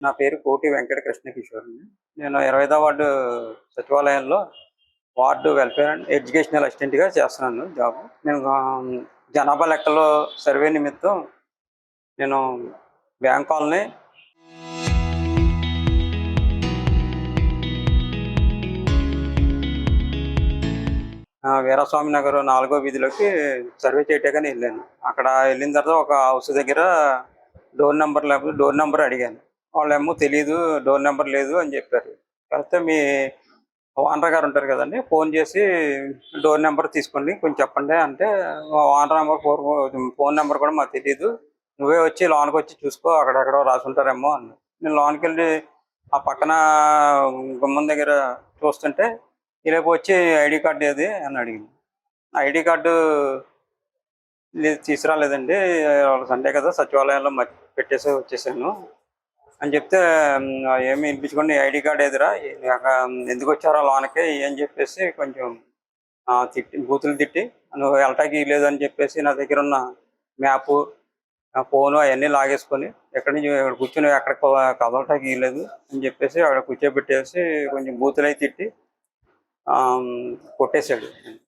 నా పేరు కోటి వెంకట కృష్ణ కిషోర్ అండి. నేను 25వ వార్డు సచివాలయంలో వార్డు వెల్ఫేర్ అండ్ ఎడ్యుకేషనల్ అసిస్టెంట్‌గా చేస్తున్నాను జాబ్. నేను జనాభా లెక్కలో సర్వే నిమిత్తం నేను బ్యాంక్ కాలనీ వీరాస్వామి నగర్ 4వ వీధిలోకి సర్వే చేయటానికని వెళ్ళాను. అక్కడ వెళ్ళిన తర్వాత ఒక హౌస్ దగ్గర డోర్ నెంబర్ అడిగాను. వాళ్ళేమో తెలీదు, డోర్ నెంబర్ లేదు అని చెప్పారు. కాకపోతే మీ ఓనర్ గారు ఉంటారు కదండి, ఫోన్ చేసి డోర్ నెంబర్ తీసుకోండి కొంచెం చెప్పండి అంటే, ఓనర్ నెంబర్ ఫోన్ నెంబర్ కూడా మాకు తెలియదు, నువ్వే వచ్చి లోనికి వచ్చి చూసుకో, అక్కడెక్కడో రాసి ఉంటారేమో అన్న. నేను లోనికి వెళ్ళి ఆ పక్కన గుమ్మం దగ్గర చూస్తుంటే ఇలాగ వచ్చి ఐడి కార్డు ఏది అని అడిగింది. ఐడి కార్డు లేదు, తీసుకురాలేదండి, సండే కదా సచివాలయంలో పెట్టేసి వచ్చేసాను అని చెప్తే, ఏమి వినిపించుకోండి, ఐడి కార్డ్ ఎదురా ఎందుకు వచ్చారో లోనకి అని చెప్పేసి కొంచెం బూతులు తిట్టి, నువ్వు వెళ్ళటానికి లేదు అని చెప్పేసి నా దగ్గర ఉన్న మ్యాపు, ఫోను అవన్నీ లాగేసుకొని ఎక్కడి నుంచి ఇక్కడ కూర్చొని ఎక్కడ కదలటానికి లేదు అని చెప్పేసి అక్కడ కూర్చోబెట్టేసి కొంచెం బూతులు అయి తిట్టి కొట్టేశాడు.